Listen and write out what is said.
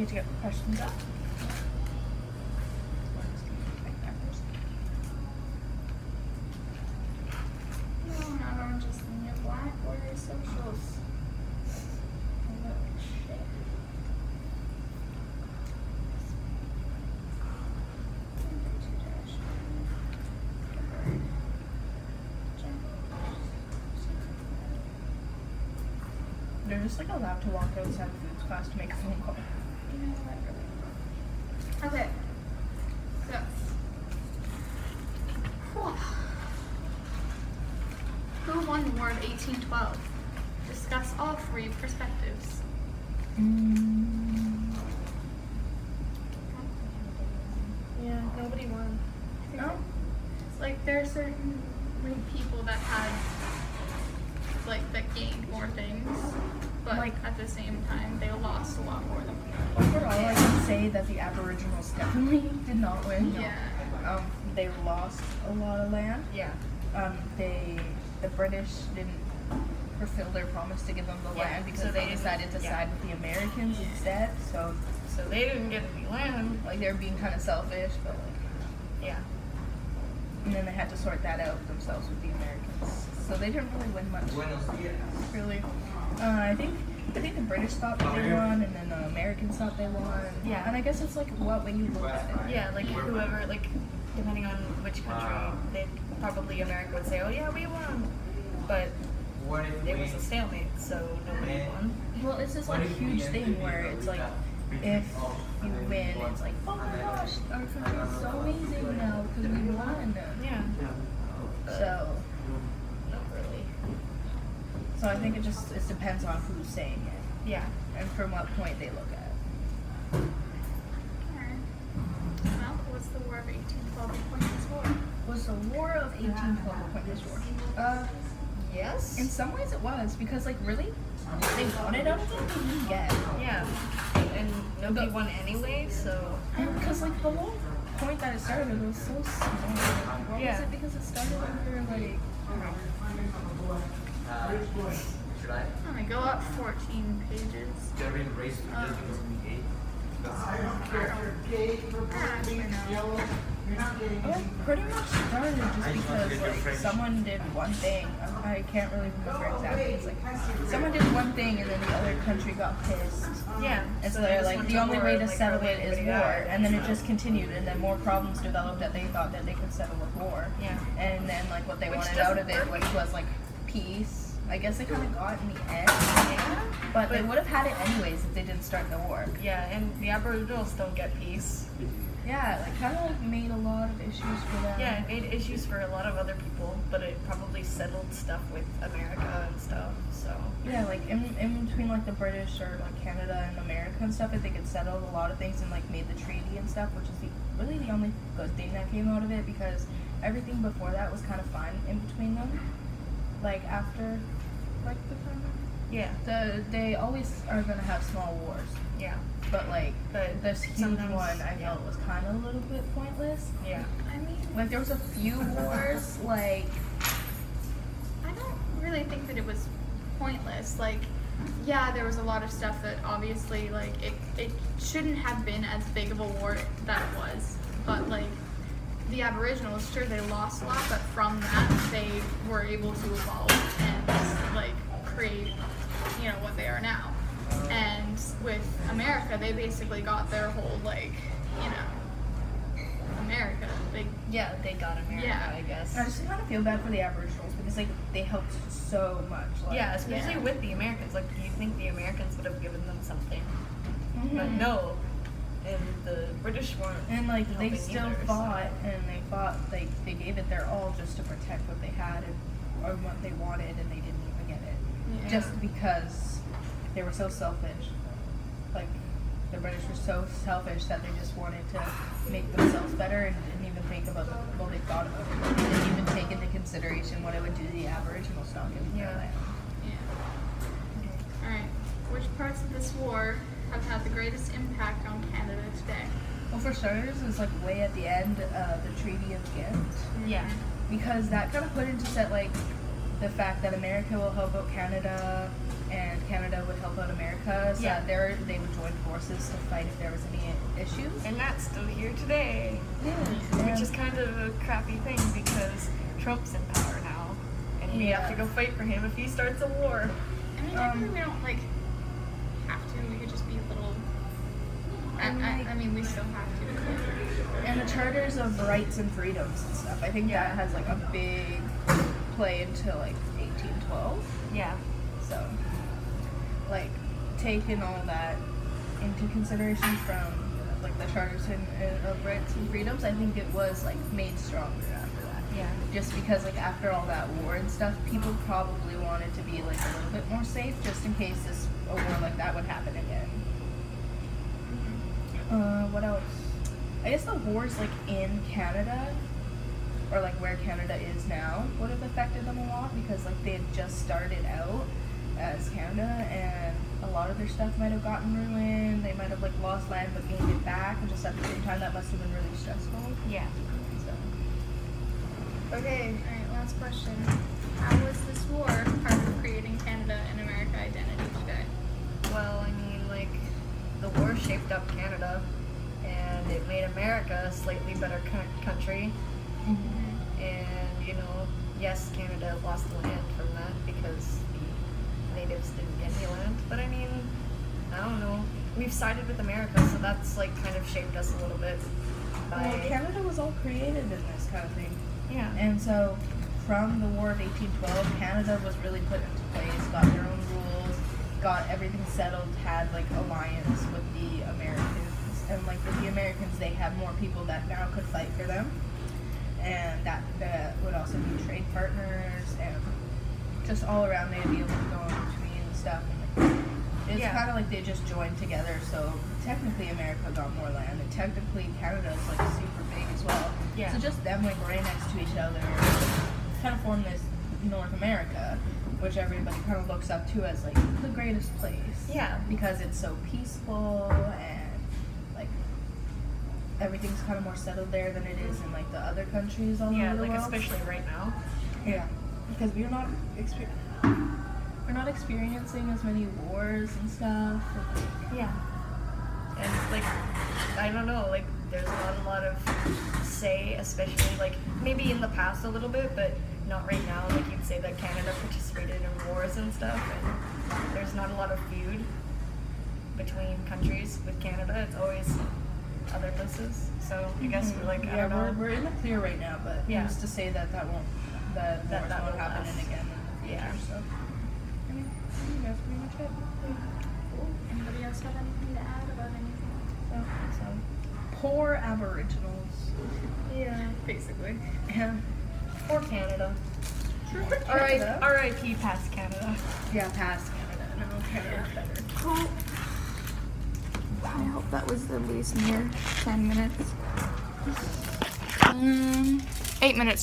need to get questions up. No, I don't just need black or your socials. Shit. They're just like allowed to walk outside of foods class to make a phone call. Okay. So. Whew. Who won the War of 1812? Discuss all three perspectives. Yeah, nobody won. No? Like there are certain people that had that gained more things, but at the same time they lost a lot more than we did. Overall, I can say that the Aboriginals definitely did not win. Yeah. They lost a lot of land. Yeah. The British didn't fulfill their promise to give them the land because so they decided to side with the Americans instead. So they didn't get any land. like they were being kind of selfish, but Yeah. and then they had to sort that out themselves with the Americans. So they didn't really win much. Really. I think the British thought that they won, and then the Americans thought they won. Yeah. And I guess it's like what when you look at it. Yeah, like whoever, depending on which country, probably America would say, oh yeah, we won. But it was a stalemate, so nobody won. Well, it's this like huge thing where it's like if you win, it's like, oh my gosh, our country is so amazing now because we won. Yeah. So Not really. so I think it depends on who's saying it Yeah. and from what point they look at. Alright. Well, what's the War of 1812 a pointless war? Was the War of 1812 a pointless war? Yes? In some ways it was because like really they wanted out of it, they didn't get. Yeah. And nobody won anyway, so. And because like the whole point that it started was so small. What was Yeah. it? Because it started over like I'm gonna go up 14 pages. Actually, no. it pretty much started just because like someone did one thing. I can't really remember exactly. It's like someone did one thing and then the other country got pissed. Yeah. And so they they're just like, went the to only war, way to like, settle hardly it is anybody war. died. And then it just continued, and then more problems developed that they thought that they could settle with war. Yeah. And then like what they Which wanted out of doesn't it, work. which was like peace. I guess they kind of got in the end. Yeah. But they would have had it anyways if they didn't start the war. Yeah, and the Aboriginals don't get peace. Yeah, like kind of like made a lot of issues for them. Yeah, it made issues for a lot of other people, but it probably settled stuff with America and stuff, so. Yeah, like in between like the British or like Canada and America and stuff, I think it settled a lot of things and like made the treaty and stuff, which is really the only good thing that came out of it because everything before that was kind of fine in between them. Like after like the time. Yeah. They always are gonna have small wars. Yeah. But like this huge sometimes, one I felt was kind of a little bit pointless. Yeah. I mean, Like there was a few wars like I don't really think that it was pointless. Like, yeah, there was a lot of stuff that obviously, like, it shouldn't have been as big of a war that it was. But, like, the Aboriginals, sure, they lost a lot, but from that, they were able to evolve and, like, create, what they are now. And with America, they basically got their whole, like, America. They got America, Yeah. I guess. I just kind of feel bad for the Aboriginals because like they helped so much. Like, Yeah, especially Yeah. with the Americans. Like, do you think the Americans would have given them something? Mhm. But no. And the British weren't. And like they helping still either, fought, and they fought. Like they gave it their all just to protect what they had or what they wanted, and they didn't even get it Yeah. just because they were so selfish. Like the British were so selfish that they just wanted to make themselves better and didn't even think about the people they thought about it. They didn't even take into consideration what it would do to the Aboriginal stock in their Yeah. land. Yeah. Alright. Which parts of this war have had the greatest impact on Canada today? Well, for starters, it's like way at the end, the Treaty of Ghent. Yeah. Because that kind of put into set like the fact that America will help out Canada and Canada would help out America, so that they would join forces to fight if there was any issues. And that's still here today. Which is kind of a crappy thing because Trump's in power now. And we have to go fight for him if he starts a war. I mean, I think we don't, like, have to. We could just be a little... I mean, we still have to. And the charters of rights and freedoms and stuff. I think that has, like, a big play into, like, 1812. Yeah. So, like, taking all that into consideration from, like, the charters of rights and freedoms, I think it was, like, made stronger after that. Yeah. Just because, like, after all that war and stuff, people probably wanted to be, like, a little bit more safe just in case a war like that would happen again. What else? I guess the wars, like, in Canada, or, like, where Canada is now, would have affected them a lot because, like, they had just started out as Canada, and a lot of their stuff might have gotten ruined. They might have, like, lost land but gained it back, and just at the same time, that must have been really stressful. Yeah. So. Okay, alright, last question. How was this war part of creating Canada and America identity today? Well, I mean, like, the war shaped up Canada, and it made America a slightly better country. Mm-hmm. And, you know, yes, Canada lost land from that because the natives didn't get any land. But I mean, I don't know. We've sided with America, so that's, like, kind of shaped us a little bit. Well, Canada was all created in this kind of thing. Yeah. And so, from the War of 1812, Canada was really put into place, got their own rules, got everything settled, had, like, alliance with the Americans. And, like, with the Americans, they had more people that now could fight for them. And that would also be trade partners, and just all around they'd be able to go in between and stuff. And, like, it's kind of like they just joined together, so technically America got more land, and technically Canada is, like, super big as well. Yeah. So just them, like, right next to each other kind of formed this North America, which everybody kind of looks up to as, like, the greatest place. Yeah. Because it's so peaceful, and, like, everything's kind of more settled there than it is in, like, the other countries all over the world. Yeah, like, especially right now. Yeah. Because we're not experiencing as many wars and stuff. Yeah. And, like, I don't know, like, there's not a lot of say, especially, like, maybe in the past a little bit, but not right now. Like, you'd say that Canada participated in wars and stuff, and there's not a lot of feud between countries with Canada. It's always other places. So I guess we're like, I don't know. We're in the clear right now, but who's to say that wars won't happen again in the future. So, I mean, that's pretty much it. Cool. Anybody else have anything to add about anything? So, poor Aboriginals. Yeah. Basically. Yeah. Or Canada. R.I.P. past Canada. Yeah, past Canada. No, Canada's better. Cool. I hope that was at least near 10 minutes. 8 minutes.